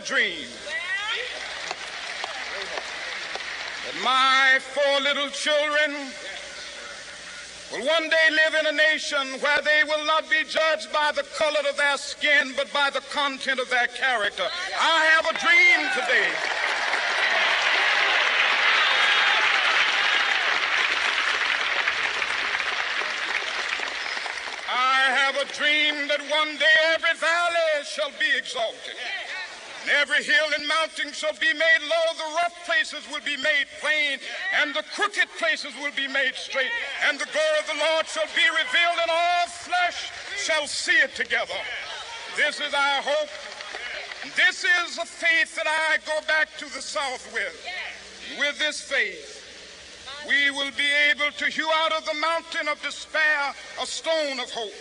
dream that my 4 little children will one day live in a nation where they will not be judged by the color of their skin, but by the content of their character. I have a dream today. I have a dream that one day every valley shall be exalted, and every hill and mountain shall be made low. The rough places will be made plain, and the crooked places will be made straight. And the glory of the Lord shall be revealed, and all flesh shall see it together. This is our hope. This is a faith that I go back to the South with. With this faith, we will be able to hew out of the mountain of despair a stone of hope.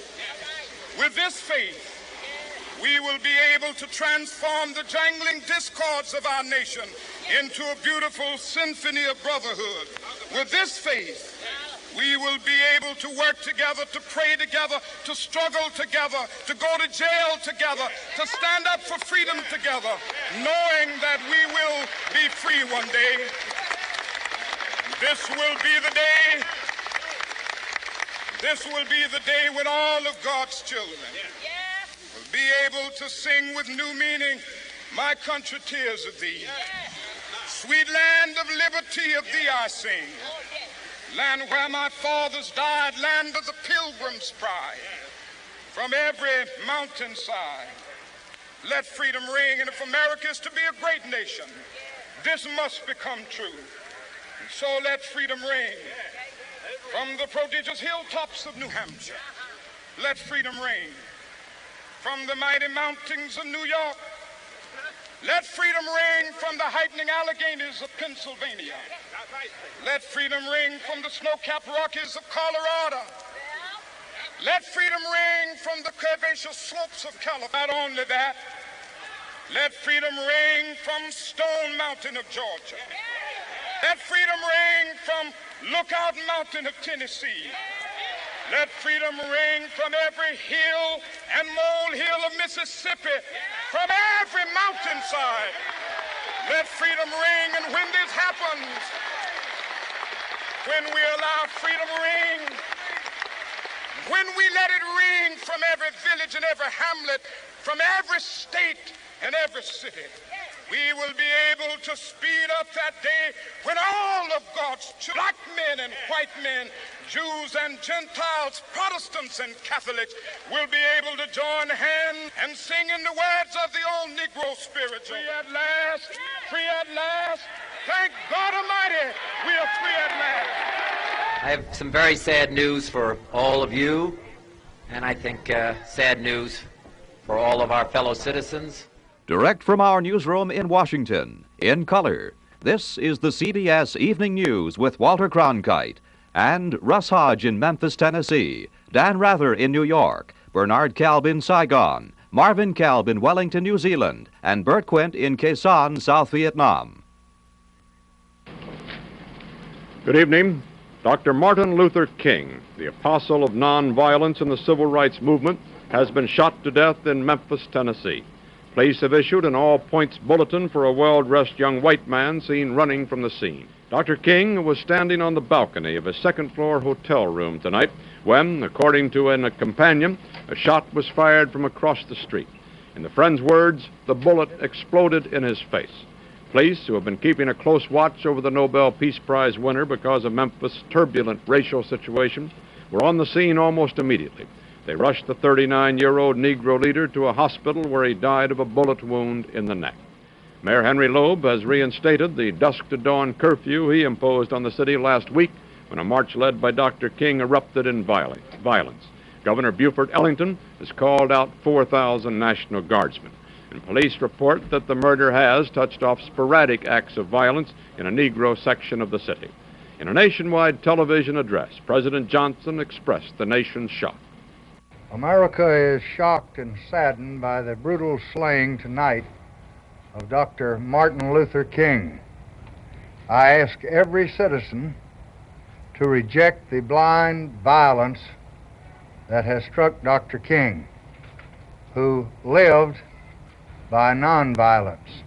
With this faith, we will be able to transform the jangling discords of our nation into a beautiful symphony of brotherhood. With this faith, we will be able to work together, to pray together, to struggle together, to go to jail together, to stand up for freedom together, knowing that we will be free one day. This will be the day. This will be the day when all of God's children will be able to sing with new meaning, "My country, tears of thee. Sweet land of liberty, of thee I sing. Land where my fathers died, land of the pilgrim's pride. From every mountainside, let freedom ring. And if America is to be a great nation, this must become true. And so let freedom ring. From the prodigious hilltops of New Hampshire, let freedom ring. From the mighty mountains of New York, let freedom ring. From the heightening Alleghenies of Pennsylvania, let freedom ring. From the snow-capped Rockies of Colorado, let freedom ring. From the curvaceous slopes of California. Not only that, let freedom ring from Stone Mountain of Georgia. Let freedom ring from Lookout Mountain of Tennessee. Let freedom ring from every hill and molehill of Mississippi, from every mountainside. Let freedom ring, and when this happens, when we allow freedom ring, when we let it ring from every village and every hamlet, from every state and every city, we will be able to speed up that day when all of God's children, black men and white men, Jews and Gentiles, Protestants and Catholics, will be able to join hands and sing in the words of the old Negro spiritual. Free at last, free at last. Thank God Almighty, we are free at last. I have some very sad news for all of you, and I think sad news for all of our fellow citizens. Direct from our newsroom in Washington, in color, this is the CBS Evening News with Walter Cronkite and Russ Hodge in Memphis, Tennessee, Dan Rather in New York, Bernard Kalb in Saigon, Marvin Kalb in Wellington, New Zealand, and Bert Quint in Quezon, South Vietnam. Good evening. Dr. Martin Luther King, the apostle of nonviolence in the civil rights movement, has been shot to death in Memphis, Tennessee. Police have issued an all-points bulletin for a well-dressed young white man seen running from the scene. Dr. King was standing on the balcony of a second-floor hotel room tonight when, according to a companion, a shot was fired from across the street. In the friend's words, the bullet exploded in his face. Police, who have been keeping a close watch over the Nobel Peace Prize winner because of Memphis' turbulent racial situation, were on the scene almost immediately. They rushed the 39-year-old Negro leader to a hospital where he died of a bullet wound in the neck. Mayor Henry Loeb has reinstated the dusk-to-dawn curfew he imposed on the city last week when a march led by Dr. King erupted in violence. Governor Buford Ellington has called out 4,000 National Guardsmen. And police report that the murder has touched off sporadic acts of violence in a Negro section of the city. In a nationwide television address, President Johnson expressed the nation's shock. America is shocked and saddened by the brutal slaying tonight of Dr. Martin Luther King. I ask every citizen to reject the blind violence that has struck Dr. King, who lived by nonviolence.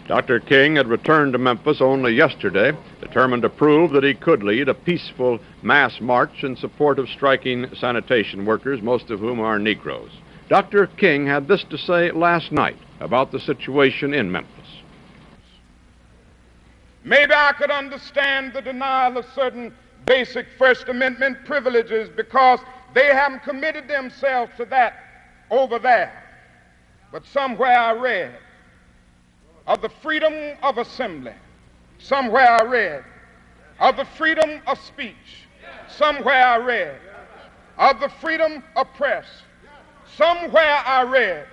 Dr. King had returned to Memphis only yesterday, determined to prove that he could lead a peaceful mass march in support of striking sanitation workers, most of whom are Negroes. Dr. King had this to say last night about the situation in Memphis. Maybe I could understand the denial of certain basic First Amendment privileges because they haven't committed themselves to that over there. But somewhere I read of the freedom of assembly. Somewhere I read of the freedom of speech. Somewhere I read of the freedom of press. Somewhere I read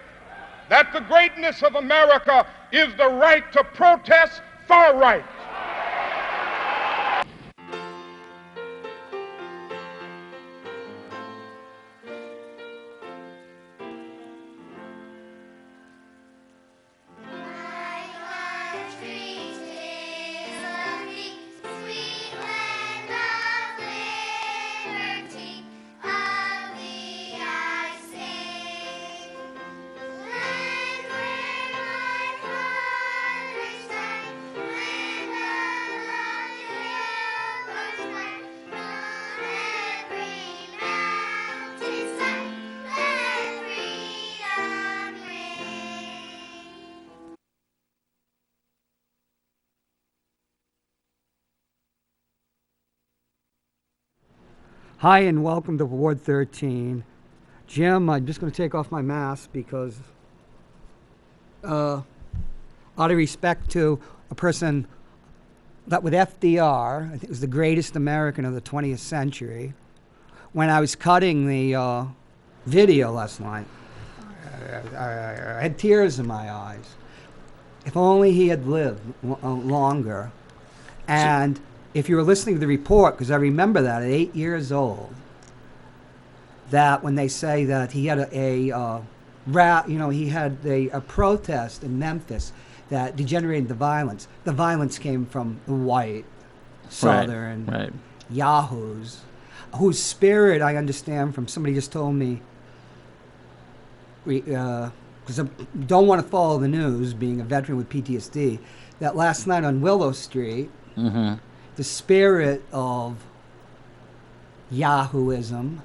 that the greatness of America is the right to protest for rights. Hi, and welcome to Ward 13. Jim, I'm just going to take off my mask because, out of respect to a person that with FDR, I think was the greatest American of the 20th century, when I was cutting the video last night, I had tears in my eyes. If only he had lived longer. And if you were listening to the report, because I remember that at 8 years old, that when they say that he had he had a protest in Memphis that degenerated into violence. The violence came from the white, Southern yahoos, whose spirit I understand from somebody just told me, because I don't want to follow the news, being a veteran with PTSD, that last night on Willow Street, the spirit of Yahooism,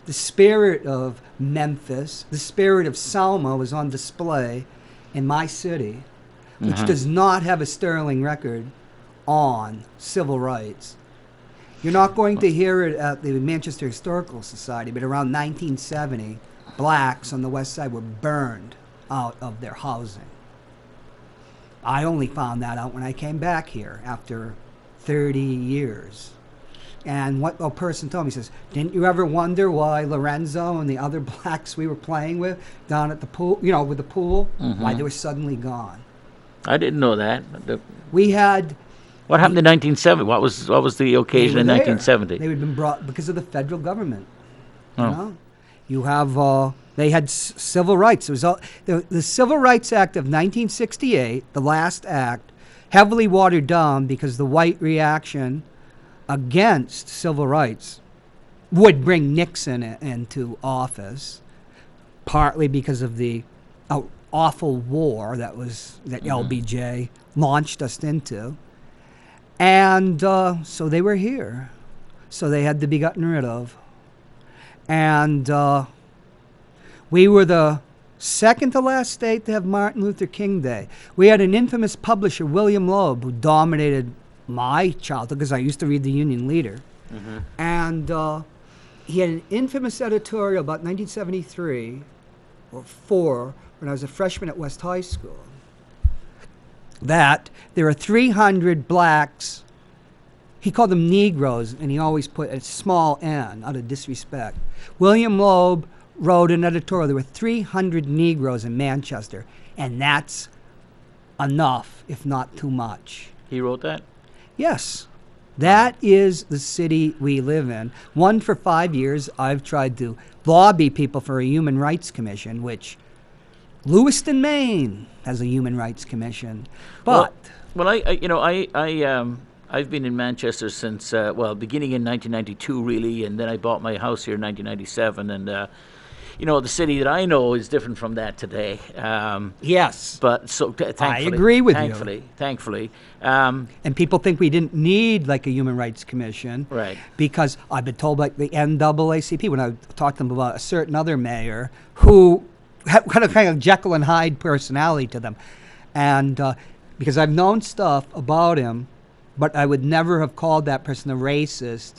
the spirit of Memphis, the spirit of Selma was on display in my city, which does not have a sterling record on civil rights. You're not going to hear it at the Manchester Historical Society, but around 1970, blacks on the west side were burned out of their housing. I only found that out when I came back here after 30 years. And what a person told me, says, didn't you ever wonder why Lorenzo and the other blacks we were playing with down at the pool, with the pool, why they were suddenly gone? I didn't know that. We had... What happened in 1970? What was the occasion in 1970? They had been brought because of the federal government. You know? You have... they had civil rights. It was the Civil Rights Act of 1968, the last act, heavily watered down because the white reaction against civil rights would bring Nixon into office, partly because of the awful war that LBJ launched us into. And so they were here. So they had to be gotten rid of. And we were the second to last state to have Martin Luther King Day. We had an infamous publisher, William Loeb, who dominated my childhood because I used to read the Union Leader. And he had an infamous editorial about 1973 or 4 when I was a freshman at West High School, that there are 300 blacks. He called them Negroes, and he always put a small n out of disrespect. William Loeb wrote an editorial. There were 300 Negroes in Manchester, and that's enough, if not too much. He wrote that? Yes. That is the city we live in. For 5 years, I've tried to lobby people for a human rights commission, which Lewiston, Maine has a human rights commission. But I've been in Manchester since beginning in 1992 really, and then I bought my house here in 1997. And the city that I know is different from that today. Yes. But so thankfully, agree with you. Thankfully. And people think we didn't need like a Human Rights Commission. Right. Because I've been told like the NAACP, when I talked to them about a certain other mayor who had kind of Jekyll and Hyde personality to them. And because I've known stuff about him, but I would never have called that person a racist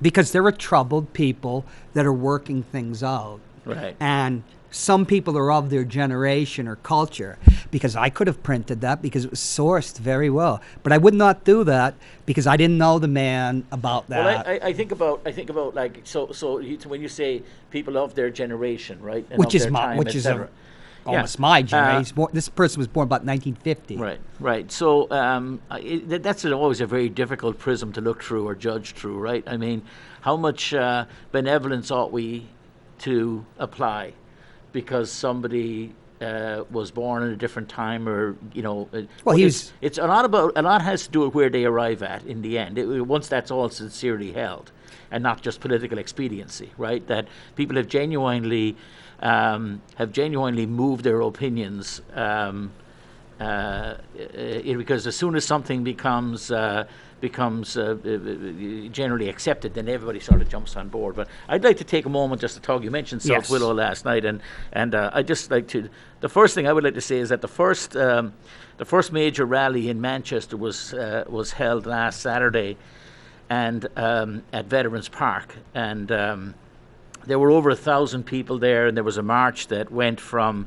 because there are troubled people that are working things out. Right. And some people are of their generation or culture, because I could have printed that because it was sourced very well, but I would not do that because I didn't know the man about that. Well, I think about like so when you say people of their generation, right? And Which of is their my, time, which is etc. almost my generation. This person was born about 1950. Right. So that's always a very difficult prism to look through or judge through, right? I mean, how much benevolence ought we to apply because somebody was born in a different time, or Well, it's a lot has to do with where they arrive at in the end. Once that's all sincerely held, and not just political expediency, right? That people have genuinely moved their opinions, because as soon as something becomes generally accepted, then everybody sort of jumps on board. But I'd like to take a moment just to talk. You mentioned South Willow last night, and I'd just like to. The first thing I would like to say is that the first major rally in Manchester was held last Saturday, and at Veterans Park, and there were over 1,000 people there, and there was a march that went from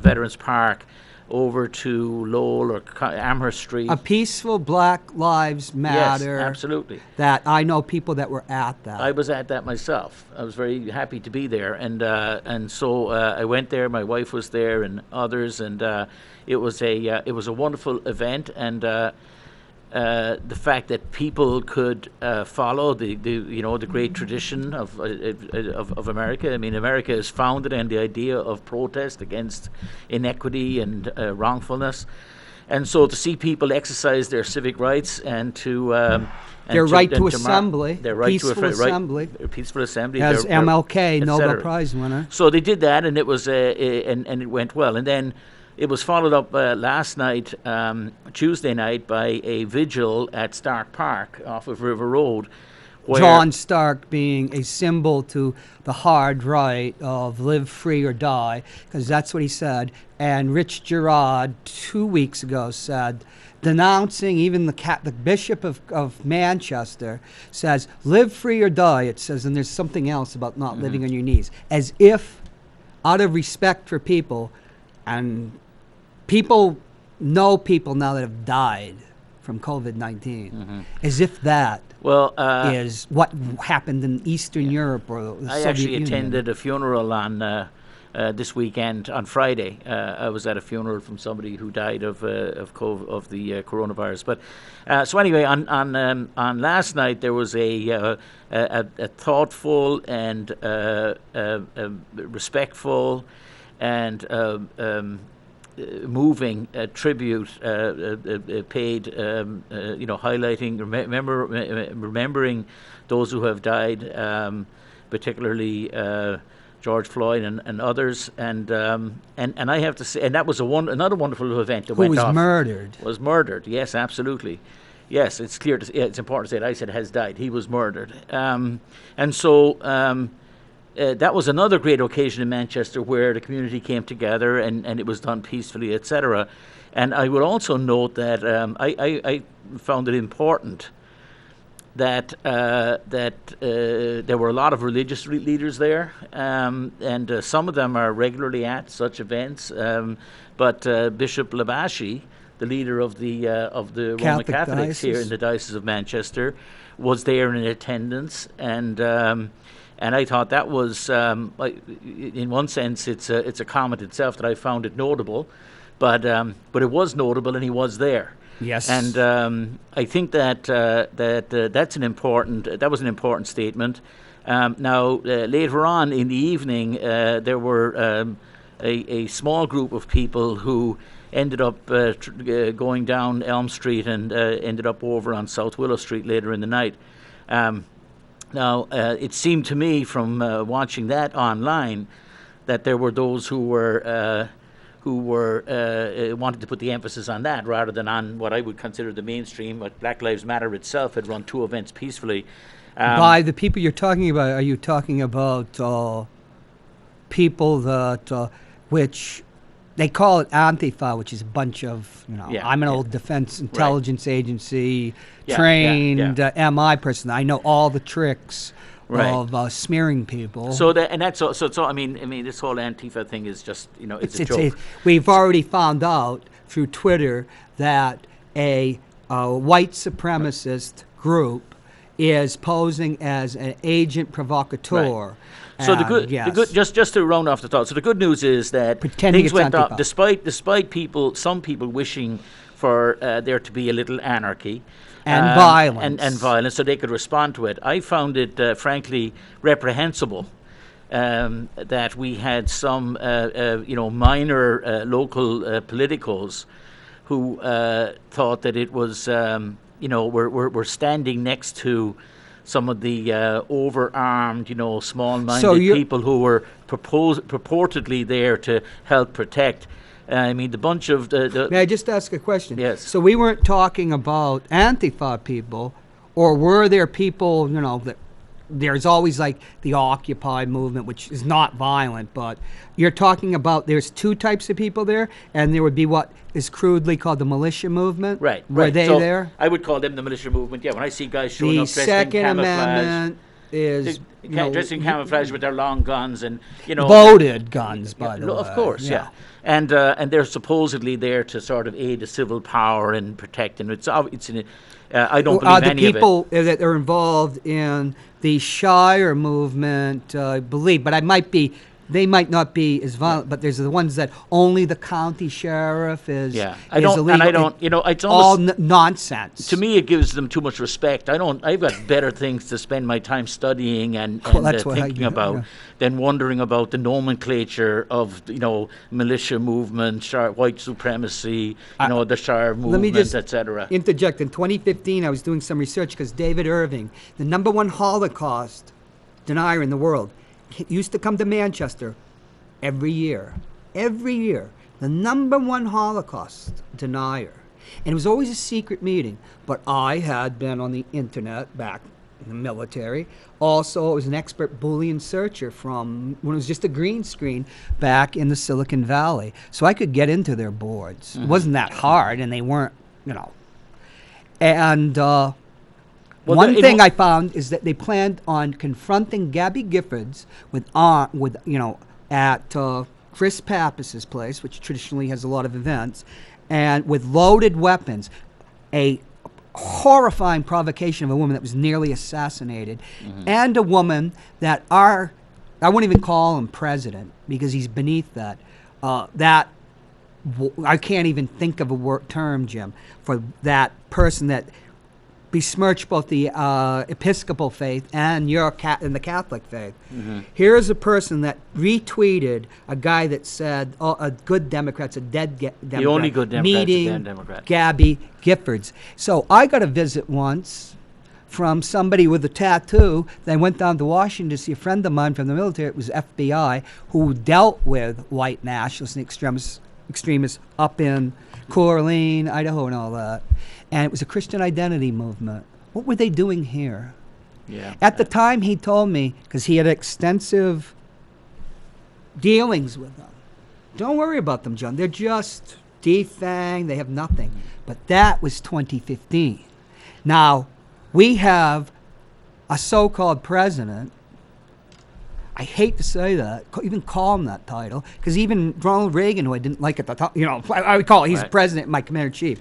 Veterans Park over to Lowell or Amherst Street. A peaceful Black Lives Matter. Yes, absolutely. That I know people that were at that. I was at that myself. I was very happy to be there, and so I went there. My wife was there, and others, and it was a wonderful event, and the fact that people could follow the great tradition of America. I mean, America is founded on the idea of protest against inequity and wrongfulness, and so to see people exercise their civic rights and to their right to assembly, their right peaceful to assembly, peaceful assembly, as MLK, Nobel cetera. Prize winner. So they did that, and it was and it went well, and then. It was followed up last night, Tuesday night, by a vigil at Stark Park off of River Road. Where John Stark being a symbol to the hard right of live free or die, because that's what he said. And Rich Girard 2 weeks ago said, denouncing even the Bishop of Manchester, says, live free or die, it says, and there's something else about not living on your knees. As if, out of respect for people, and people know people now that have died from COVID-19, as if that is what happened in Eastern Europe or the I Soviet actually Union. attended a funeral on this weekend on Friday. I was at a funeral from somebody who died of the coronavirus. But so anyway, on last night there was a thoughtful and respectful and moving tribute paid, highlighting, remembering those who have died, particularly George Floyd and others, and I have to say, and that was another wonderful event that Who went was off. murdered. Was murdered? Yes, absolutely. Yes, it's clear. It's important to say it. I said has died. He was murdered, and so. That was another great occasion in Manchester where the community came together and it was done peacefully, etc. And I would also note that I found it important that there were a lot of religious leaders there, and some of them are regularly at such events. But Bishop Labashi, the leader of the Roman Catholics here in the Diocese of Manchester, was there in attendance, and I thought that was, in one sense, it's a comment itself that I found it notable, but it was notable, and he was there. Yes. And I think that that was an important statement. Now later on in the evening, there were a small group of people who ended up going down Elm Street and ended up over on South Willow Street later in the night. Now, it seemed to me from watching that online that there were those who were wanted to put the emphasis on that rather than on what I would consider the mainstream. But Black Lives Matter itself had run 2 events peacefully. By the people you're talking about, are you talking about people that which they call it Antifa, which is a bunch of, Yeah, I'm an yeah. old Defense Intelligence Agency Yeah, trained yeah. MI person. I know all the tricks Right. of smearing people. So that's so. I mean, this whole Antifa thing is just it's a joke. We've already found out through Twitter that a white supremacist group is posing as an agent provocateur. Right. So the good, yes. just to round off the thought. So the good news is that Pretending things it's went Antifa. up despite some people wishing for there to be a little anarchy. And violence. And violence, so they could respond to it. I found it, frankly, reprehensible that we had some, minor local politicos who thought that it was, we're standing next to some of the overarmed, small-minded people who were purportedly there to help protect. I mean, the bunch of the May I just ask a question? Yes. So we weren't talking about Antifa people, or were there people, that there's always like the Occupy movement, which is not violent, but you're talking about there's 2 types of people there, and there would be what is crudely called the militia movement. Right. Were they so there? I would call them the militia movement. Yeah, when I see guys showing The up dressed in Second camouflage, Amendment is dressed in camouflage with their long guns and loaded guns, by the way. Of course, yeah. And they're supposedly there to sort of aid the civil power and protect. And I don't believe the any of it. people that are involved in the Shire movement, I believe, but they might not be as violent, but there's the ones that only the county sheriff is. Yeah, illegal. It's all almost nonsense. to me. It gives them too much respect. I've got better things to spend my time studying and that's what thinking about than wondering about the nomenclature of militia movement, white supremacy, the Shire movement, etc. Interject. In 2015, I was doing some research because David Irving, the number 1 Holocaust denier in the world, used to come to Manchester every year. Every year. The number 1 Holocaust denier. And it was always a secret meeting. But I had been on the internet back in the military. Also, I was an expert Boolean searcher from when it was just a green screen back in the Silicon Valley. So I could get into their boards. It wasn't that hard, and they weren't, And one thing I found is that they planned on confronting Gabby Giffords at Chris Pappas's place, which traditionally has a lot of events, and with loaded weapons, a horrifying provocation of a woman that was nearly assassinated, and a woman that I wouldn't even call him president because he's beneath that. I can't even think of a term, Jim, for that person that besmirch both the Episcopal faith and the Catholic faith. Here's a person that retweeted a guy that said, a good Democrat's a dead Democrat. The only good Democrat's meeting a dead Democrat. Gabby Giffords. So I got a visit once from somebody with a tattoo. They went down to Washington to see a friend of mine from the military. It was FBI, who dealt with white nationalists and extremists up in Coeur d'Alene, Idaho, and all that. And it was a Christian identity movement. What were they doing here? Yeah. At the time, he told me, because he had extensive dealings with them, don't worry about them, John. They're just defanged. They have nothing. But that was 2015. Now, we have a so-called president. I hate to say that, even call him that title, because even Ronald Reagan, who I didn't like at the time, I would call it, he's president, my commander-in-chief,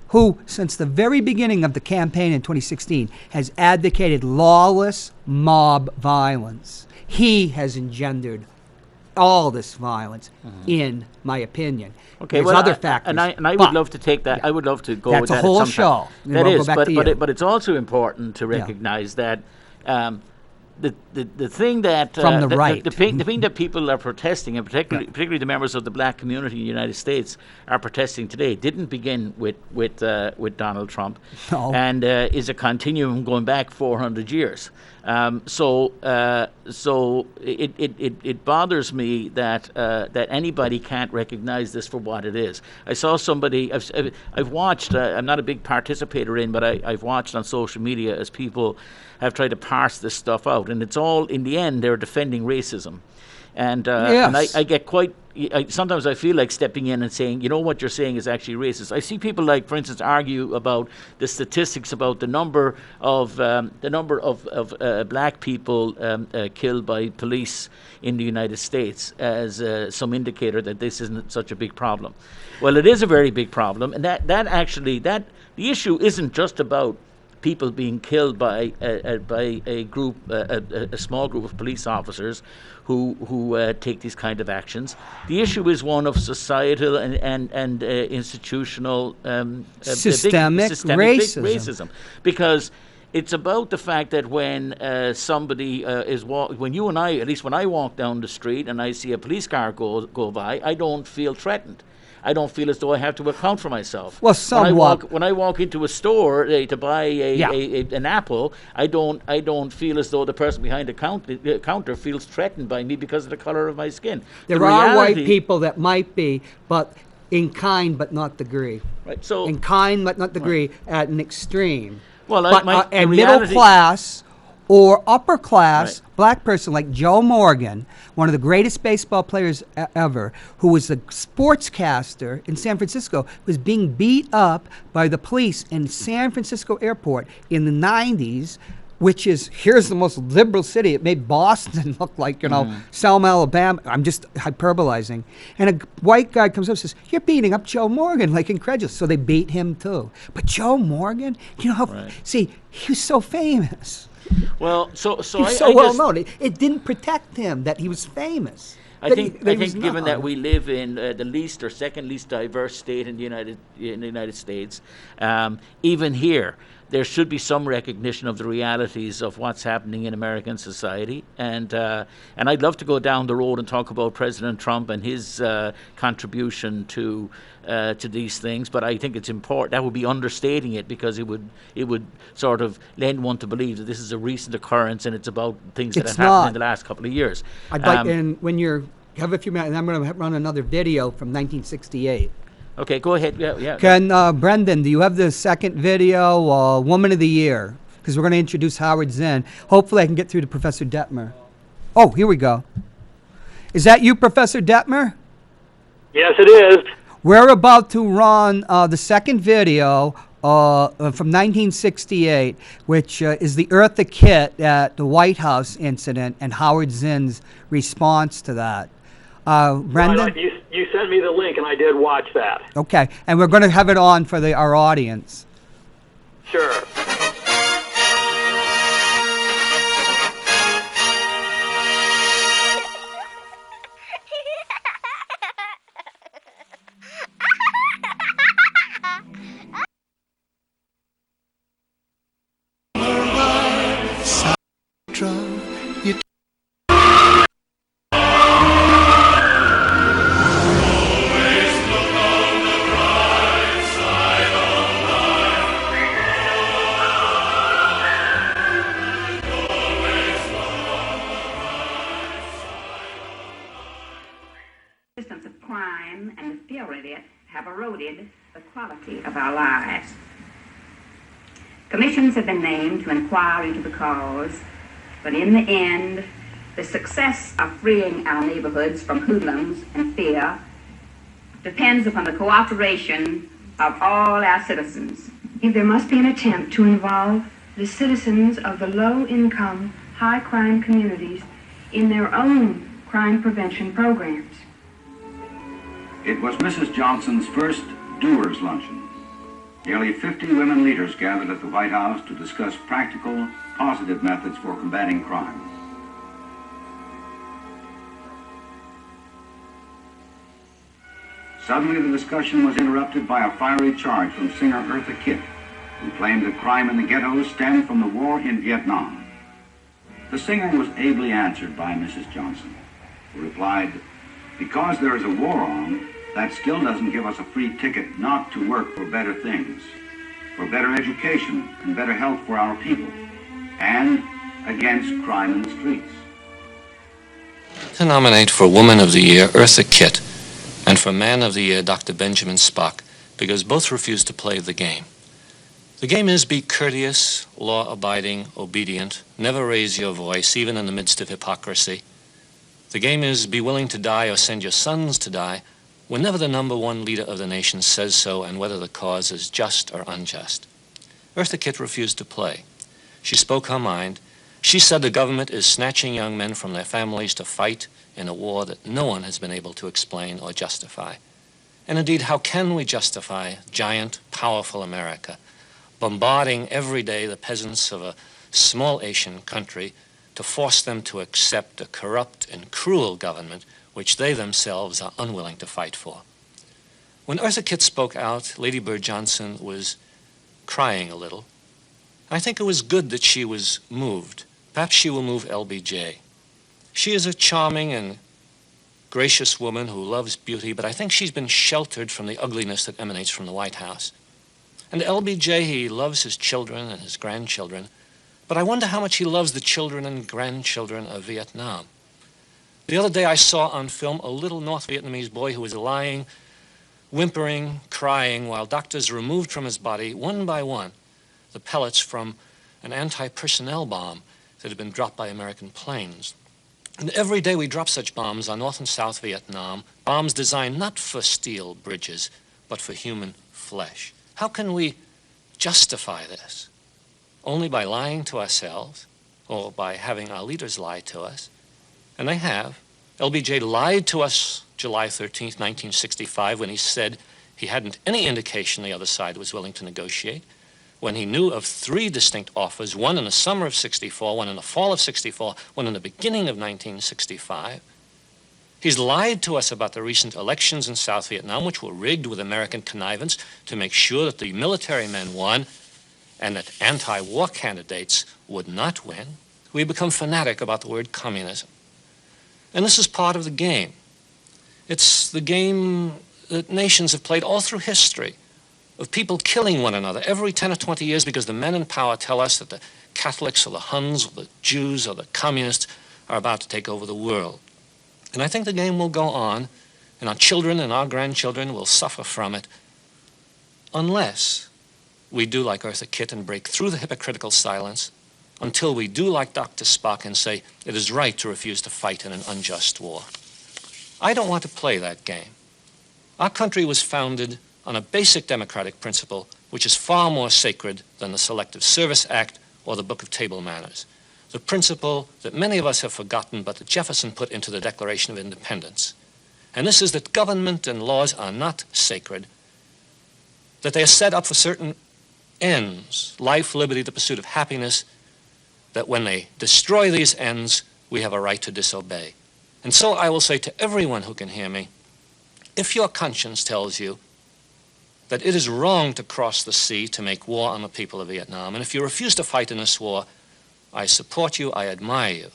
who, since the very beginning of the campaign in 2016, has advocated lawless mob violence. He has engendered all this violence, in my opinion. Okay, There's other factors. And I would love to take that. I would love to go That's with that. a whole at some show. time. That We'll is, go back to you. but it's also important to recognize that the thing that From the right. the thing that people are protesting, and particularly the members of the black community in the United States are protesting today, didn't begin with Donald Trump, No. and is a continuum going back 400 years. So it bothers me that anybody can't recognize this for what it is. I saw somebody. I've watched. I'm not a big participator in, but I've watched on social media as people have tried to parse this stuff out, and it's all in the end they're defending racism, and I get quite. Sometimes I feel like stepping in and saying, you know, what you're saying is actually racist. I see people like, for instance, argue about the statistics about the number of black people killed by police in the United States as some indicator that this isn't such a big problem. Well, it is a very big problem, and that the issue isn't just about people being killed by a small group of police officers who take these kind of actions. The issue is one of societal and institutional systemic racism. Because it's about the fact that when somebody when you and I, at least when I walk down the street and I see a police car go by, I don't feel threatened. I don't feel as though I have to account for myself. Well, somewhat. When I walk into a store to buy an apple, I don't feel as though the person behind the counter feels threatened by me because of the color of my skin. There are white people that might be, but in kind but not degree. Right. So in kind but not degree, at an extreme. Well, a middle class or upper class black person like Joe Morgan, one of the greatest baseball players ever, who was a sportscaster in San Francisco, was being beat up by the police in San Francisco airport in the 90s, which is, here's the most liberal city. It made Boston look like, Selma, Alabama. I'm just hyperbolizing. And a white guy comes up and says, you're beating up Joe Morgan, like incredulous. So they beat him too. But Joe Morgan, you know how, see, he was so famous. Well, so he's so well known. It didn't protect him that he was famous. I think given that we live in the least or second least diverse state in the United States, even here, there should be some recognition of the realities of what's happening in American society, and I'd love to go down the road and talk about President Trump and his contribution to these things. But I think it's important. That would be understating it, because it would sort of lend one to believe that this is a recent occurrence and it's about things that have happened in the last couple of years. I'd like, and when you have a few minutes, and I'm going to run another video from 1968. Okay, go ahead. Yeah. Can Brendan, do you have the second video, Woman of the Year? Because we're going to introduce Howard Zinn. Hopefully I can get through to Professor Detmer. Oh, here we go. Is that you, Professor Detmer? Yes, it is. We're about to run the second video from 1968, which is the Eartha Kitt at the White House incident and Howard Zinn's response to that. Brendan? Right, you sent me the link, and I did watch that. Okay, and we're going to have it on for our audience. Sure. Systems of crime and the fear of it have eroded the quality of our lives. Commissions have been named to inquire into the cause, but in the end, the success of freeing our neighborhoods from hoodlums and fear depends upon the cooperation of all our citizens. There must be an attempt to involve the citizens of the low-income, high-crime communities in their own crime prevention programs. It was Mrs. Johnson's first Doers Luncheon. Nearly 50 women leaders gathered at the White House to discuss practical, positive methods for combating crime. Suddenly, the discussion was interrupted by a fiery charge from singer Eartha Kitt, who claimed that crime in the ghettos stemmed from the war in Vietnam. The singer was ably answered by Mrs. Johnson, who replied, "Because there is a war on, that still doesn't give us a free ticket not to work for better things, for better education and better health for our people, and against crime in the streets. To nominate for Woman of the Year Eartha Kitt and for Man of the Year Dr. Benjamin Spock, because both refused to play the game. The game is be courteous, law-abiding, obedient, never raise your voice, even in the midst of hypocrisy. The game is be willing to die or send your sons to die whenever the number one leader of the nation says so and whether the cause is just or unjust. Eartha Kitt refused to play. She spoke her mind. She said the government is snatching young men from their families to fight in a war that no one has been able to explain or justify. And indeed, how can we justify giant, powerful America bombarding every day the peasants of a small Asian country to force them to accept a corrupt and cruel government which they themselves are unwilling to fight for? When Eartha Kitt spoke out, Lady Bird Johnson was crying a little. I think it was good that she was moved. Perhaps she will move LBJ. She is a charming and gracious woman who loves beauty, but I think she's been sheltered from the ugliness that emanates from the White House. And LBJ, he loves his children and his grandchildren, but I wonder how much he loves the children and grandchildren of Vietnam. The other day I saw on film a little North Vietnamese boy who was lying, whimpering, crying, while doctors removed from his body, one by one, the pellets from an anti-personnel bomb that had been dropped by American planes. And every day we drop such bombs on North and South Vietnam, bombs designed not for steel bridges, but for human flesh. How can we justify this? Only by lying to ourselves, or by having our leaders lie to us. And they have. LBJ lied to us July 13th, 1965, when he said he hadn't any indication the other side was willing to negotiate, when he knew of 3 distinct offers, one in the summer of 64, one in the fall of 64, one in the beginning of 1965. He's lied to us about the recent elections in South Vietnam, which were rigged with American connivance to make sure that the military men won and that anti-war candidates would not win. We become fanatic about the word communism. And this is part of the game. It's the game that nations have played all through history, of people killing one another every 10 or 20 years because the men in power tell us that the Catholics or the Huns or the Jews or the communists are about to take over the world. And I think the game will go on, and our children and our grandchildren will suffer from it unless we do like Eartha Kitt and break through the hypocritical silence, until we do like Dr. Spock and say it is right to refuse to fight in an unjust war. I don't want to play that game. Our country was founded on a basic democratic principle which is far more sacred than the Selective Service Act or the Book of Table Manners. The principle that many of us have forgotten but that Jefferson put into the Declaration of Independence. And this is that government and laws are not sacred, that they are set up for certain ends, life, liberty, the pursuit of happiness, that when they destroy these ends, we have a right to disobey. And so I will say to everyone who can hear me, if your conscience tells you that it is wrong to cross the sea to make war on the people of Vietnam, and if you refuse to fight in this war, I support you, I admire you,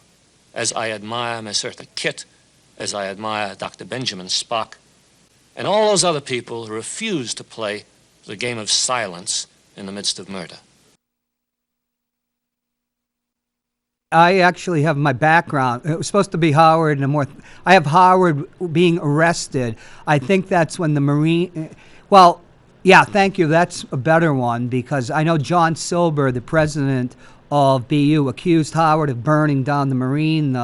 as I admire Miss Eartha Kitt, as I admire Dr. Benjamin Spock, and all those other people who refuse to play the game of silence in the midst of murder. I actually have my background. It was supposed to be Howard I have Howard being arrested. I think that's when the Marine, well, yeah, thank you. That's a better one because I know John Silber, the president of BU, accused Howard of burning down the Marine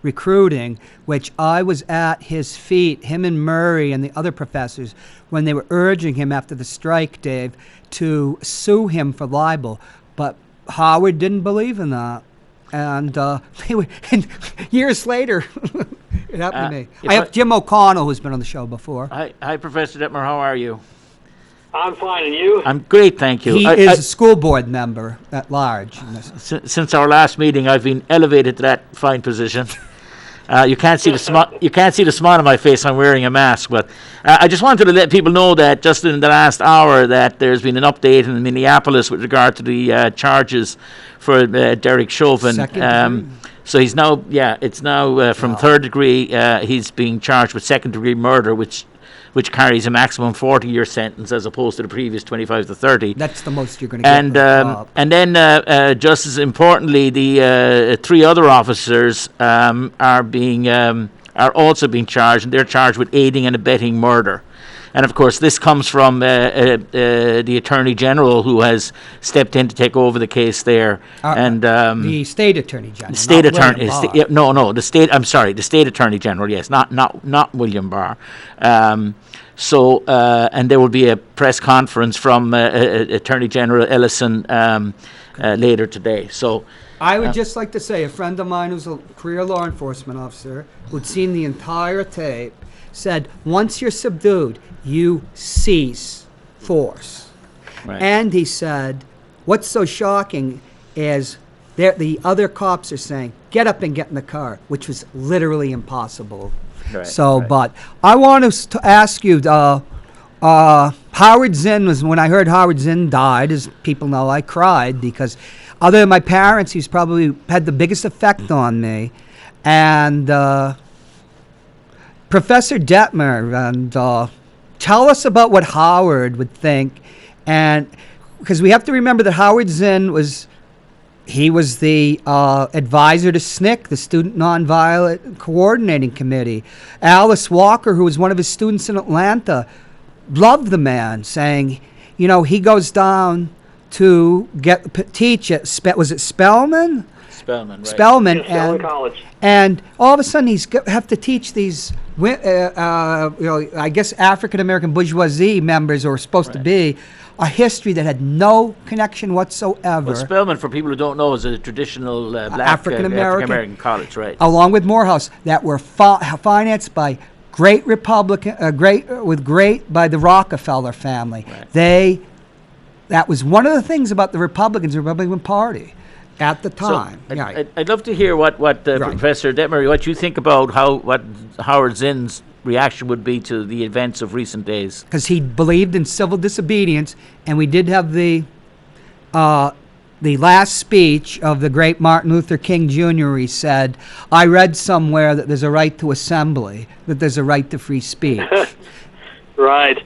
recruiting, which I was at his feet, him and Murray and the other professors, when they were urging him after the strike, Dave, to sue him for libel. But Howard didn't believe in that. And years later, it happened to me. I have Jim O'Connell, who's been on the show before. Hi, Professor Detmer. How are you? I'm fine, and you? I'm great, thank you. He is a school board member at large. Since our last meeting, I've been elevated to that fine position. You can't see the smile on my face. I'm wearing a mask, but I just wanted to let people know that just in the last hour that there's been an update in Minneapolis with regard to the charges for Derek Chauvin. So he's now, it's now from third degree. He's being charged with second degree murder, which carries a maximum 40-year sentence as opposed to the previous 25 to 30. That's the most you're going to get. And then, just as importantly, the 3 other officers are also being charged, and they're charged with aiding and abetting murder. And of course, this comes from the Attorney General, who has stepped in to take over the case there. The State Attorney General. The State Attorney. The State. I'm sorry, the State Attorney General. Yes, not William Barr. And there will be a press conference from Attorney General Ellison later today. So. I would just like to say, a friend of mine who's a career law enforcement officer who'd seen the entire tape said, once you're subdued, you cease force. Right. And he said, what's so shocking is the other cops are saying, get up and get in the car, which was literally impossible. Right, But I want to ask you, Howard Zinn when I heard Howard Zinn died, as people know, I cried because other than my parents, he's probably had the biggest effect on me. And Professor Detmer, and tell us about what Howard would think. And because we have to remember that Howard Zinn was the advisor to SNCC, the Student Nonviolent Coordinating Committee. Alice Walker, who was one of his students in Atlanta, loved the man, saying, he goes down to teach at Spelman, right. Spelman, Spelman College. And all of a sudden he's have to teach these, I guess African American bourgeoisie members, or supposed to be, a history that had no connection whatsoever. Well, Spelman, for people who don't know, is a traditional black African American college, right? Along with Morehouse, that were financed by great Republican, by the Rockefeller family. Right. That was one of the things about the Republican Party at the time. So I'd love to hear what Professor Detmer, what you think about what Howard Zinn's reaction would be to the events of recent days. Because he believed in civil disobedience, and we did have the last speech of the great Martin Luther King Jr. He said, I read somewhere that there's a right to assembly, that there's a right to free speech. Right.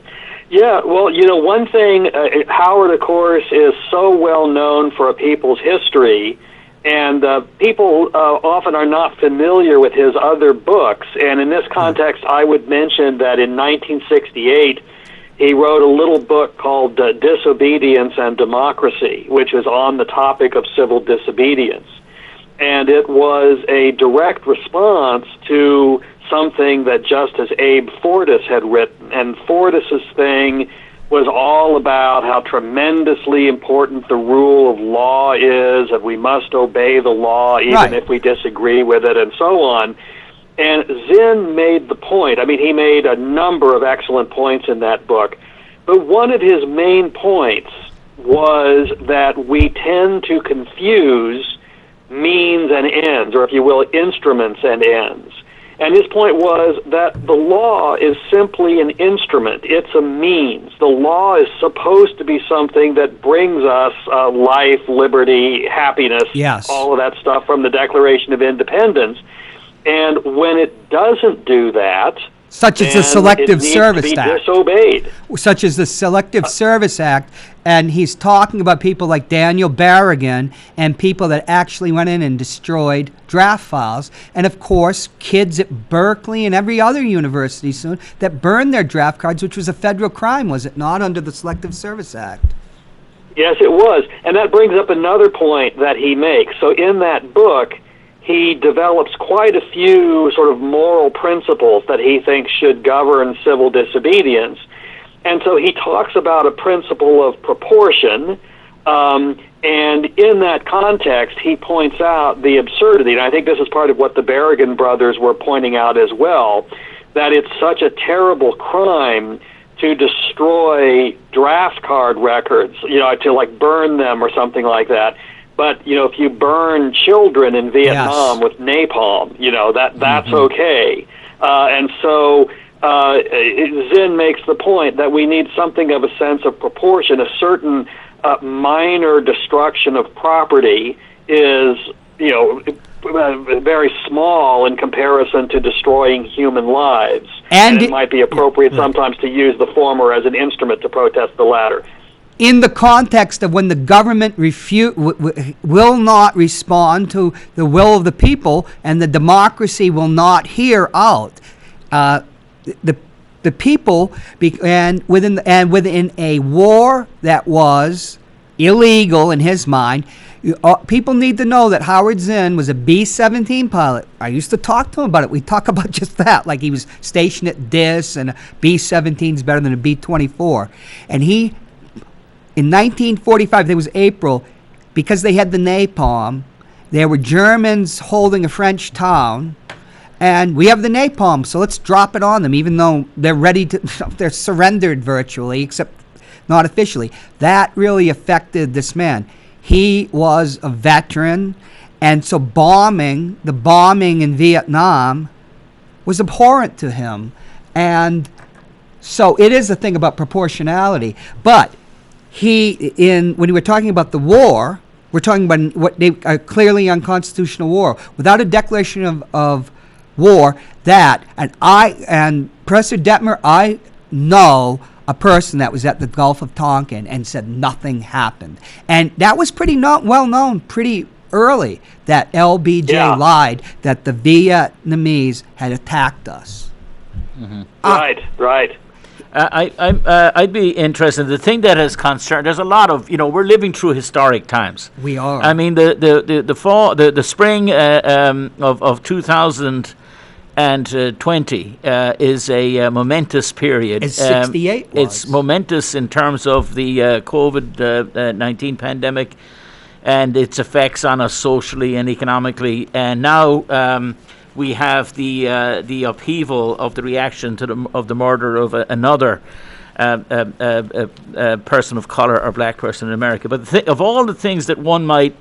Yeah, well, one thing, Howard, of course, is so well known for a people's history, and people often are not familiar with his other books. And in this context, I would mention that in 1968, he wrote a little book called Disobedience and Democracy, which is on the topic of civil disobedience. And it was a direct response to something that Justice Abe Fortas had written. And Fortas's thing was all about how tremendously important the rule of law is, that we must obey the law even if we disagree with it, and so on. And Zinn made the point. I mean, he made a number of excellent points in that book. But one of his main points was that we tend to confuse means and ends, or if you will, instruments and ends. And his point was that the law is simply an instrument. It's a means. The law is supposed to be something that brings us life, liberty, happiness, all of that stuff from the Declaration of Independence. And when it doesn't do that, such as the Selective Service Act. Disobeyed. Such as the Selective Service Act, and he's talking about people like Daniel Berrigan and people that actually went in and destroyed draft files, and of course kids at Berkeley and every other university soon that burned their draft cards, which was a federal crime, was it not, under the Selective Service Act? Yes, it was, and that brings up another point that he makes. So in that book, he develops quite a few sort of moral principles that he thinks should govern civil disobedience. And so he talks about a principle of proportion, and in that context, he points out the absurdity, and I think this is part of what the Berrigan brothers were pointing out as well, that it's such a terrible crime to destroy draft card records, to like burn them or something like that. But, if you burn children in Vietnam with napalm, that's okay. And so Zinn makes the point that we need something of a sense of proportion. A certain minor destruction of property is, very small in comparison to destroying human lives. And it might be appropriate sometimes to use the former as an instrument to protest the latter. In the context of when the government will not respond to the will of the people, and the democracy will not hear out the people, and within a war that was illegal in his mind. People need to know that Howard Zinn was a B-17 pilot. I used to talk to him about it. We talk about just that, like he was stationed at Dis, and a B-17 is better than a B-24. And he, in 1945, it was April, because they had the napalm, there were Germans holding a French town, and we have the napalm, so let's drop it on them, even though they're ready to, they're surrendered virtually, except not officially. That really affected this man. He was a veteran, and so the bombing in Vietnam was abhorrent to him. And so it is a thing about proportionality. But when we were talking about the war, we're talking about what a clearly unconstitutional war. Without a declaration of war, and Professor Detmer, I know a person that was at the Gulf of Tonkin and said nothing happened. And that was pretty well known pretty early, that LBJ lied, that the Vietnamese had attacked us. Mm-hmm. Right. I'd be interested. The thing that has concerned, there's a lot of, we're living through historic times. We are. I mean, the fall, the spring of 2020 is a momentous period. As 68 was. It's momentous in terms of the COVID-19 pandemic and its effects on us socially and economically. And now we have the upheaval of the reaction to the murder of another person of color or black person in America. But of all the things that one might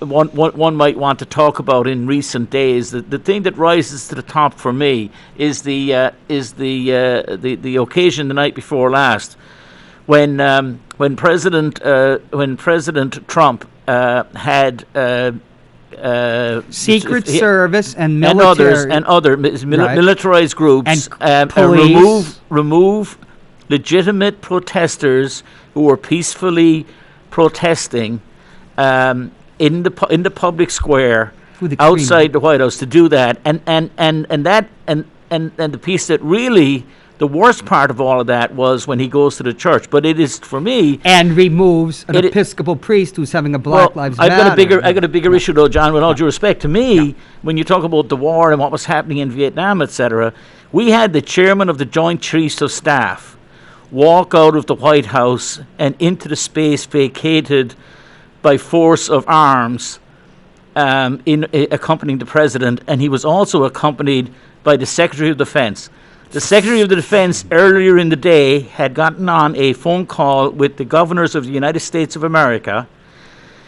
one might want to talk about in recent days, the thing that rises to the top for me is the occasion the night before last, when President Trump had Secret Service and military and other militarized groups and remove legitimate protesters who were peacefully protesting in the public square outside the White House to do that, and the piece that really, the worst part of all of that was when he goes to the church. But it is, for me, and removes an Episcopal priest who's having a Black Lives Matter. I got a bigger issue though, John. With all due respect to me, when you talk about the war and what was happening in Vietnam, etc., we had the chairman of the Joint Chiefs of Staff walk out of the White House and into the space vacated by force of arms, accompanying the president, and he was also accompanied by the Secretary of Defense. The Secretary of Defense earlier in the day had gotten on a phone call with the governors of the United States of America,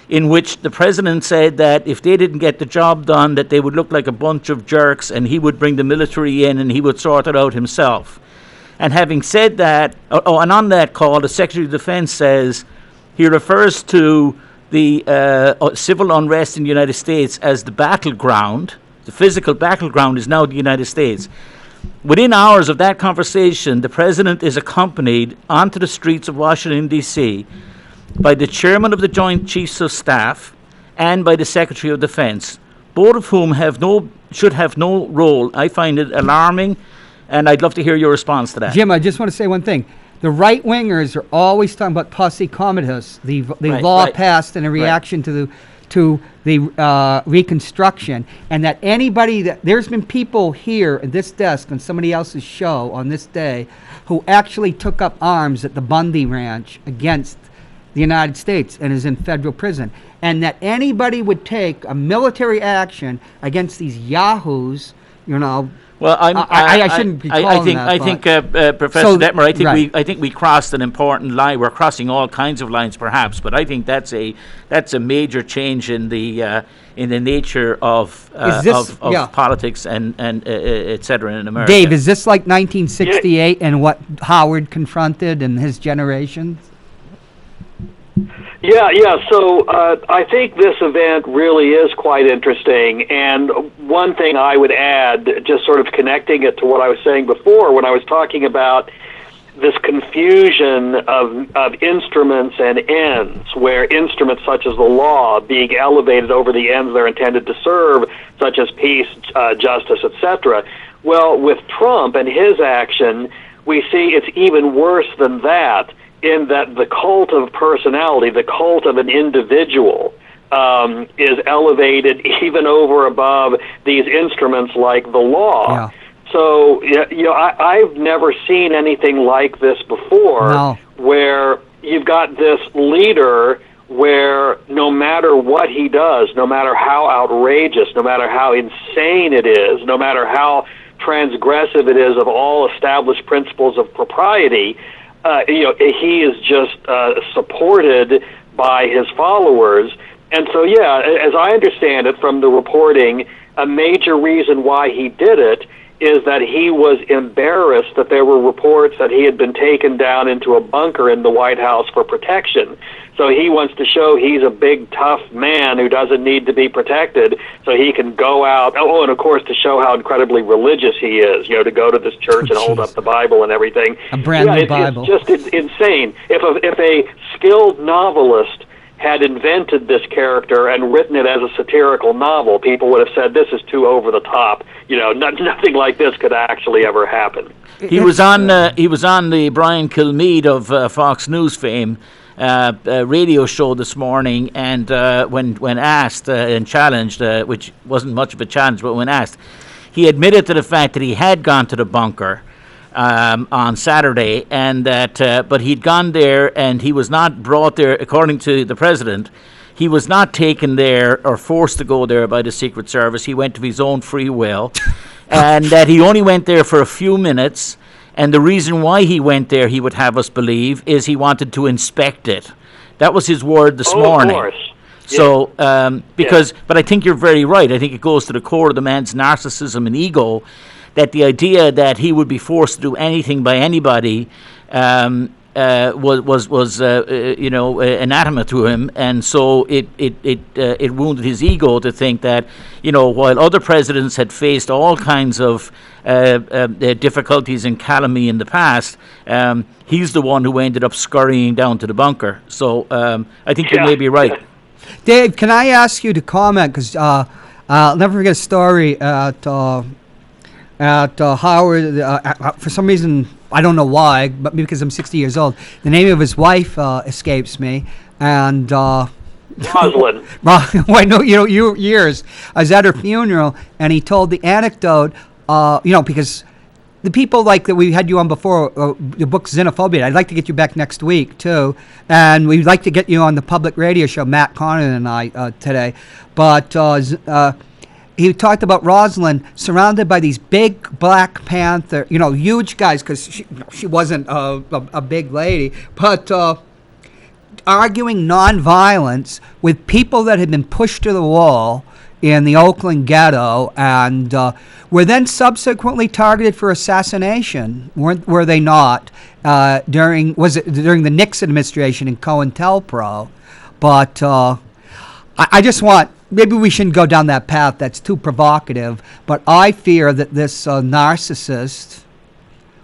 in which the president said that if they didn't get the job done, that they would look like a bunch of jerks, and he would bring the military in and he would sort it out himself. And having said that, and on that call, the Secretary of Defense says, he refers to the civil unrest in the United States as the battleground. The physical battleground is now the United States. Within hours of that conversation, the president is accompanied onto the streets of Washington, D.C. by the chairman of the Joint Chiefs of Staff and by the Secretary of Defense, both of whom should have no role. I find it alarming, and I'd love to hear your response to that. Jim, I just want to say one thing. The right-wingers are always talking about posse comitatus, the law passed in a reaction to the Reconstruction, and that there's been people here at this desk on somebody else's show on this day who actually took up arms at the Bundy Ranch against the United States and is in federal prison, and that anybody would take a military action against these yahoos, Well, I shouldn't be calling I think Professor Detmer, I think we crossed an important line. We're crossing all kinds of lines, perhaps, but I think that's a major change in the nature of politics and et cetera in America. Dave, is this like 1968 and what Howard confronted and his generation? Yeah. So I think this event really is quite interesting. And one thing I would add, just sort of connecting it to what I was saying before when I was talking about this confusion of instruments and ends, where instruments such as the law being elevated over the ends they're intended to serve, such as peace, justice, etc. Well, with Trump and his action, we see it's even worse than that, in that the cult of personality, the cult of an individual, is elevated even over above these instruments like the law. Yeah. So, I've never seen anything like this before, where you've got this leader where no matter what he does, no matter how outrageous, no matter how insane it is, no matter how transgressive it is of all established principles of propriety, he is just supported by his followers. And so, as I understand it from the reporting, a major reason why he did it is that he was embarrassed that there were reports that he had been taken down into a bunker in the White House for protection. So he wants to show he's a big, tough man who doesn't need to be protected, so he can go out. Oh, and of course to show how incredibly religious he is, to go to this church and hold up the Bible and everything. A brand new Bible. It's just insane. If a skilled novelist had invented this character and written it as a satirical novel, people would have said, this is too over the top. Nothing like this could actually ever happen. He was on the Brian Kilmeade of Fox News fame radio show this morning, and when asked and challenged, which wasn't much of a challenge, but when asked, he admitted to the fact that he had gone to the bunker on Saturday, and that but he'd gone there and he was not brought there, according to the president. He was not taken there or forced to go there by the Secret Service. He went of his own free will, and that he only went there for a few minutes. And the reason why he went there, he would have us believe, is he wanted to inspect it. That was his word this morning. Of course. So, but I think you're very right. I think it goes to the core of the man's narcissism and ego, that the idea that he would be forced to do anything by anybody was anathema to him, and so it wounded his ego to think that, while other presidents had faced all kinds of difficulties and calumny in the past, he's the one who ended up scurrying down to the bunker. So I think you may be right. Dave, can I ask you to comment, because I'll never forget a story at Howard. For some reason, I don't know why, but because I'm 60 years old, the name of his wife escapes me, and Rosalind. Wait, no, years. I was at her funeral, and he told the anecdote, because the people like that we had you on before, the book Xenophobia. I'd like to get you back next week too, and we'd like to get you on the public radio show, Matt Connon and I today. But he talked about Rosalind surrounded by these big Black Panther, huge guys, because she wasn't a big lady, but arguing nonviolence with people that had been pushed to the wall in the Oakland ghetto, and were then subsequently targeted for assassination. Were they not? During the Nixon administration in COINTELPRO? But I just want. Maybe we shouldn't go down that path. That's too provocative. But I fear that this narcissist,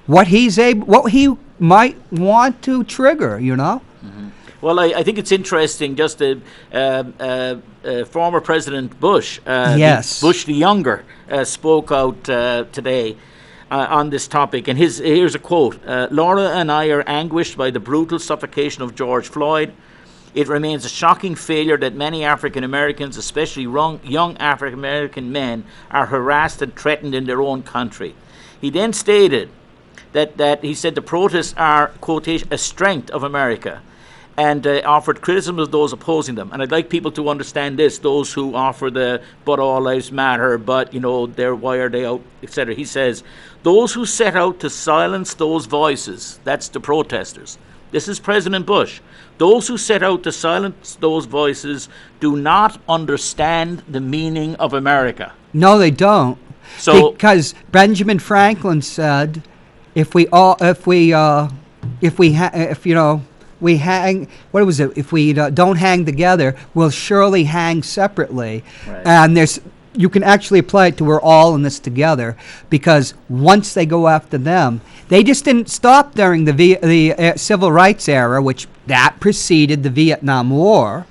what he might want to trigger, Mm-hmm. Well, I think it's interesting. Just former President Bush, yes, Bush the Younger, spoke out today on this topic. And here's a quote: "Laura and I are anguished by the brutal suffocation of George Floyd. It remains a shocking failure that many African Americans, especially young African American men, are harassed and threatened in their own country." He then stated that he said the protests are, quotation, a strength of America, and offered criticism of those opposing them. And I'd like people to understand this, those who offer the "but all lives matter," but why are they out, etc. He says, those who set out to silence those voices, that's the protesters. This is President Bush. Those who set out to silence those voices do not understand the meaning of America. No, they don't. So, because Benjamin Franklin said, if we hang. What was it? If we don't hang together, we'll surely hang separately. Right. And you can actually apply it to we're all in this together, because once they go after them, they just didn't stop during the civil rights era, which that preceded the Vietnam War.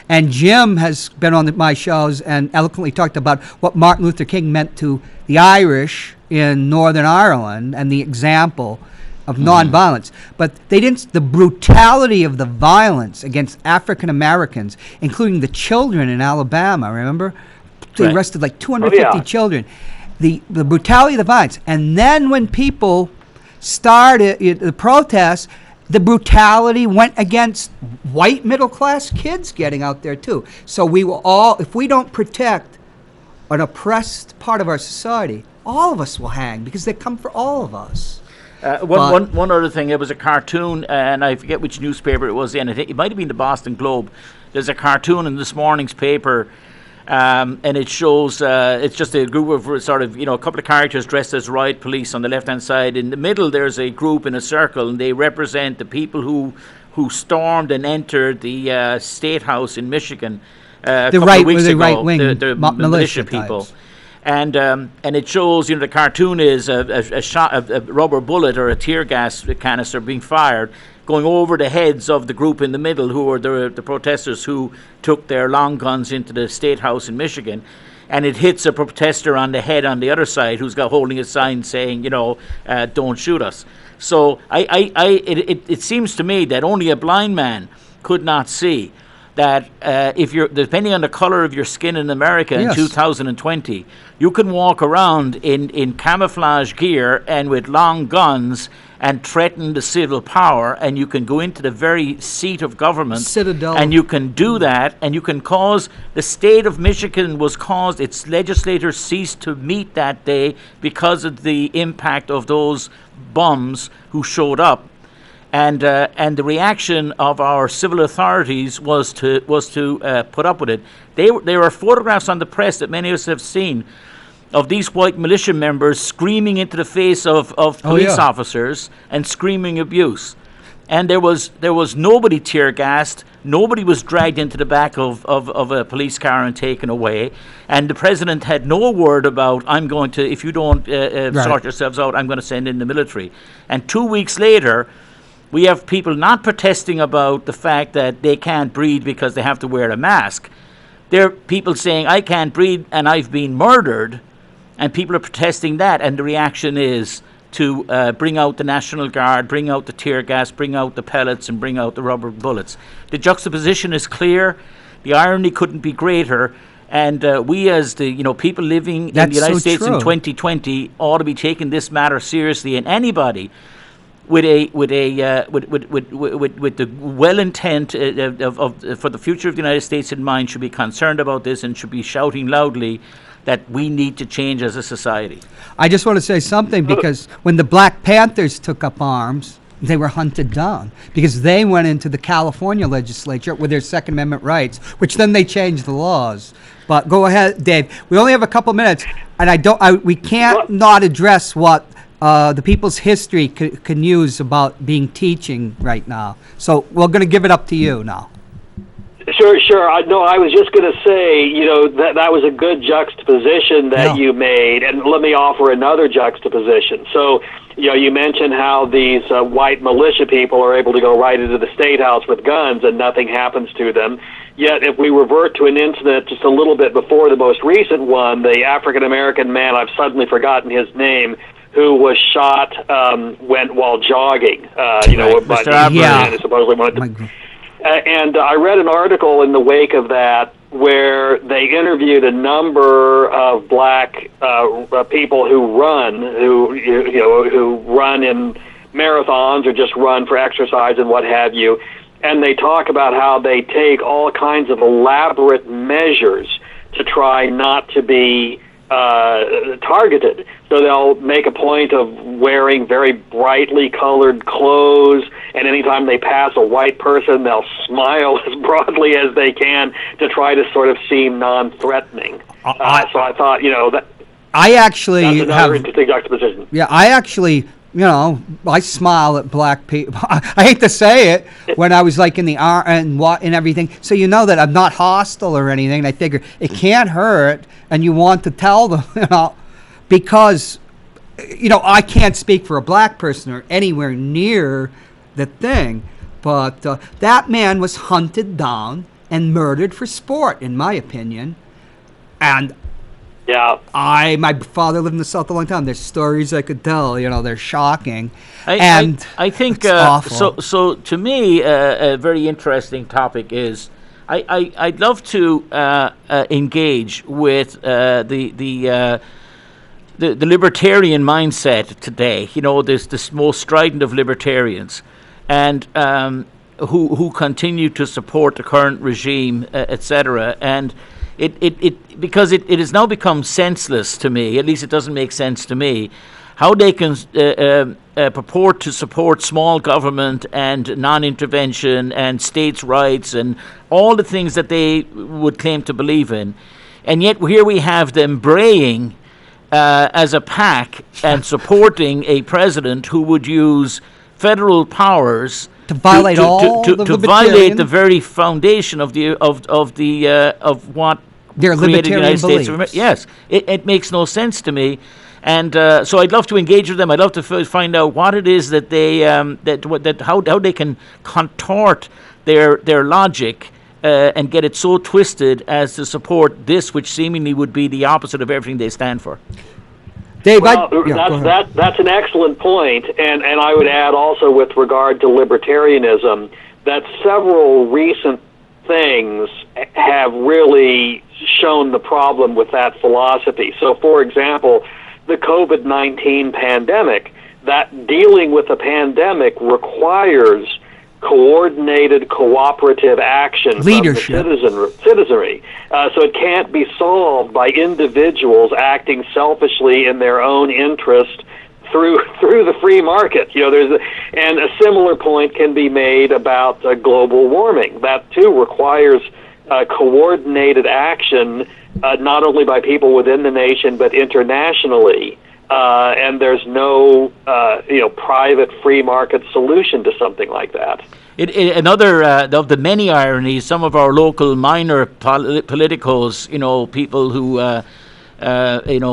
And Jim has been on my shows and eloquently talked about what Martin Luther King meant to the Irish in Northern Ireland and the example of nonviolence. But they didn't, the brutality of the violence against African Americans, including the children in Alabama, remember? They Right. arrested like 250 children. The brutality of the violence. And then when people started the protests, the brutality went against white middle-class kids getting out there too. So we will all, if we don't protect an oppressed part of our society, all of us will hang, because they come for all of us. One other thing, it was a cartoon, and I forget which newspaper it was in. It might have been the Boston Globe. There's a cartoon in this morning's paper, and it shows, it's just a group of sort of, a couple of characters dressed as riot police on the left-hand side. In the middle, there's a group in a circle, and they represent the people who stormed and entered the State House in Michigan a couple of weeks ago. Right-wing the militia people. types. And it shows, the cartoon is a rubber bullet or a tear gas canister being fired, going over the heads of the group in the middle, who were the protesters who took their long guns into the State House in Michigan. And it hits a protester on the head on the other side, who's holding a sign saying, don't shoot us. So it seems to me that only a blind man could not see that if you're, depending on the color of your skin in America in 2020, you can walk around in camouflage gear and with long guns and threaten the civil power, and you can go into the very seat of government, Citadel. and you can do that, and you can cause, the state of Michigan was caused, its legislators ceased to meet that day because of the impact of those bums who showed up. And the reaction of our civil authorities was to put up with it. There are photographs on the press that many of us have seen of these white militia members screaming into the face of police officers and screaming abuse. And there was nobody tear gassed. Nobody was dragged into the back of a police car and taken away. And the president had no word about, I'm going to, if you don't sort yourselves out, I'm going to send in the military. And 2 weeks later, we have people not protesting about the fact that they can't breathe because they have to wear a mask. There are people saying, I can't breathe and I've been murdered, and people are protesting that, and the reaction is to bring out the National Guard, bring out the tear gas, bring out the pellets, and bring out the rubber bullets. The juxtaposition is clear. The irony couldn't be greater. And we, as the people living in the United States in 2020, ought to be taking this matter seriously. And anybody with the well intent for the future of the United States in mind should be concerned about this and should be shouting loudly that we need to change as a society. I just want to say something, because when the Black Panthers took up arms, they were hunted down because they went into the California legislature with their Second Amendment rights, which then they changed the laws. But go ahead, Dave. We only have a couple minutes, and we can't not address what the People's History can use about being teaching right now. So we're going to give it up to you now. Sure. I was just going to say, that was a good juxtaposition that you made, and let me offer another juxtaposition. So, you mentioned how these white militia people are able to go right into the State House with guns and nothing happens to them. Yet, if we revert to an incident just a little bit before the most recent one, the African-American man, I've suddenly forgotten his name, who was shot while jogging, Mr. and supposedly wanted to... And I read an article in the wake of that where they interviewed a number of black people who run in marathons or just run for exercise and what have you, and they talk about how they take all kinds of elaborate measures to try not to be targeted. So they'll make a point of wearing very brightly colored clothes, and anytime they pass a white person, they'll smile as broadly as they can to try to sort of seem non-threatening. So I thought, that I actually that's another interesting juxtaposition. Yeah, I actually I smile at black people. I hate to say it, when I was like in the and everything. So that I'm not hostile or anything. And I figure it can't hurt, and you want to tell them, because, I can't speak for a black person or anywhere near the thing, but that man was hunted down and murdered for sport, in my opinion, and. Yeah. My father lived in the South a long time. There's stories I could tell, they're shocking. I think, awful. So to me, a very interesting topic is, I'd love to engage with the libertarian mindset today. This most strident of libertarians, and who continue to support the current regime, etc. And because it has now become senseless to me, at least it doesn't make sense to me, how they can purport to support small government and non-intervention and states' rights and all the things that they would claim to believe in. And yet here we have them braying as a pack and supporting a president who would use federal powers to violate to violate the very foundation of what their created the United States. beliefs. Yes, it makes no sense to me, and so I'd love to engage with them. I'd love to find out what it is that they how they can contort their logic and get it so twisted as to support this, which seemingly would be the opposite of everything they stand for. Dave, that's an excellent point, and I would add also with regard to libertarianism that several recent things have really shown the problem with that philosophy. So, for example, the COVID-19 pandemic, that dealing with a pandemic requires coordinated, cooperative action leadership from the citizenry. So it can't be solved by individuals acting selfishly in their own interest through the free market. And a similar point can be made about global warming. That too requires coordinated action, not only by people within the nation but internationally. And there's no, private free market solution to something like that. Another of the many ironies, some of our local minor politicos, people who,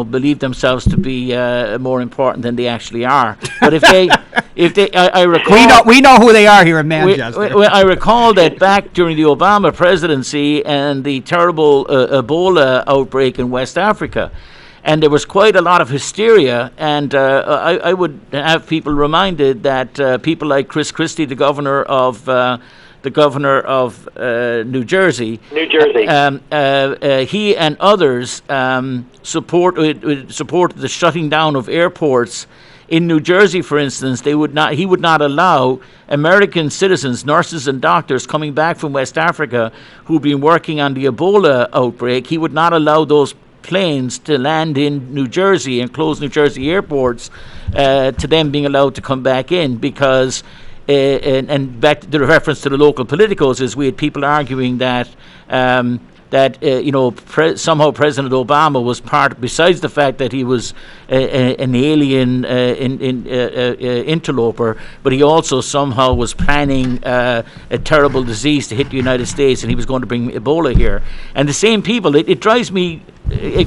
believe themselves to be more important than they actually are. But I recall, we know who they are here in Manchester. I recall that back during the Obama presidency and the terrible Ebola outbreak in West Africa. And there was quite a lot of hysteria, and I would have people reminded that people like Chris Christie, the governor of New Jersey, he and others supported the shutting down of airports in New Jersey, for instance. He would not allow American citizens, nurses and doctors coming back from West Africa who'd been working on the Ebola outbreak. He would not allow those planes to land in New Jersey and close New Jersey airports to them being allowed to come back in, because and back to the reference to the local politicos, is we had people arguing that somehow President Obama was part, besides the fact that he was an alien interloper, but he also somehow was planning a terrible disease to hit the United States, and he was going to bring Ebola here. And the same people, it drives me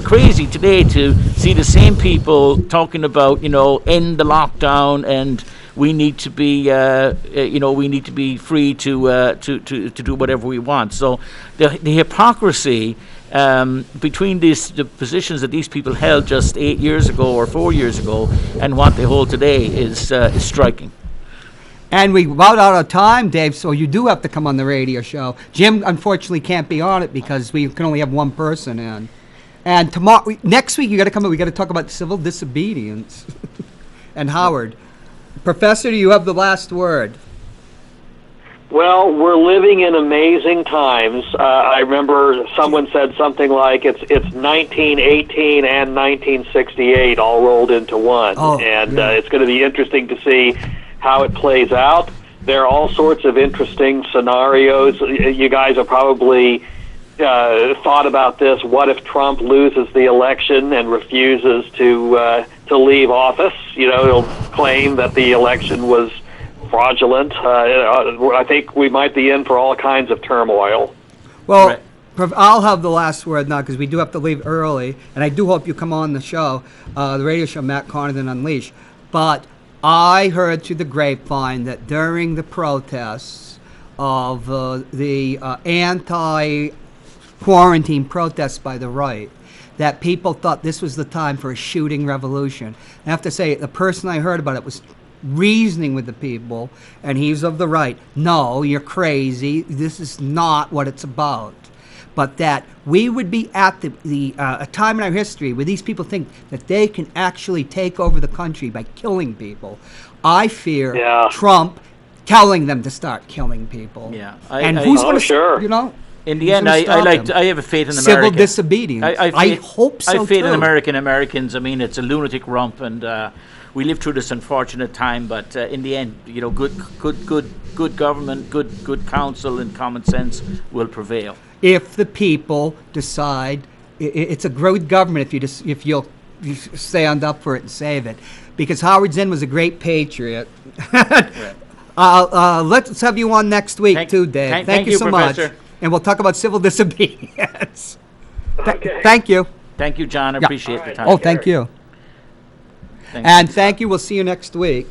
crazy today to see the same people talking about, end the lockdown, and we need to be, free to do whatever we want. So the hypocrisy between the positions that these people held just 8 years ago or 4 years ago and what they hold today is striking. And we're about out of time, Dave, so you do have to come on the radio show. Jim, unfortunately, can't be on it because we can only have one person in. And next week, you got to come in. We got to talk about civil disobedience. And Howard. Professor, you have the last word. Well, we're living in amazing times. I remember someone said something like it's 1918 and 1968 all rolled into one. It's going to be interesting to see how it plays out. There are all sorts of interesting scenarios. You guys have probably thought about this. What if Trump loses the election and refuses to to leave office. He'll claim that the election was fraudulent. I think we might be in for all kinds of turmoil. Well, I'll have the last word now because we do have to leave early, and I do hope you come on the show, the radio show, Matt Carnathan Unleashed. But I heard through the grapevine that during the protests of the anti-quarantine protests by the right, that people thought this was the time for a shooting revolution. I have to say, the person I heard about it was reasoning with the people, and he's of the right. No, you're crazy. This is not what it's about. But that we would be at a time in our history where these people think that they can actually take over the country by killing people. I fear Trump telling them to start killing people. Yeah, who's going to, In the end, I have a faith in America. Civil disobedience. I hope so. I have faith too. in Americans. I mean, it's a lunatic rump, and we lived through this unfortunate time. But in the end, good government, good counsel, and common sense will prevail. If the people decide, it's a good government if you'll stand up for it and save it, because Howard Zinn was a great patriot. Let's have you on next week too, Dave. Thank you so Professor. much, and we'll talk about civil disobedience. Okay. Thank you. Thank you, John. I appreciate the time. Oh, thank you. Thanks. And thank you. We'll see you next week.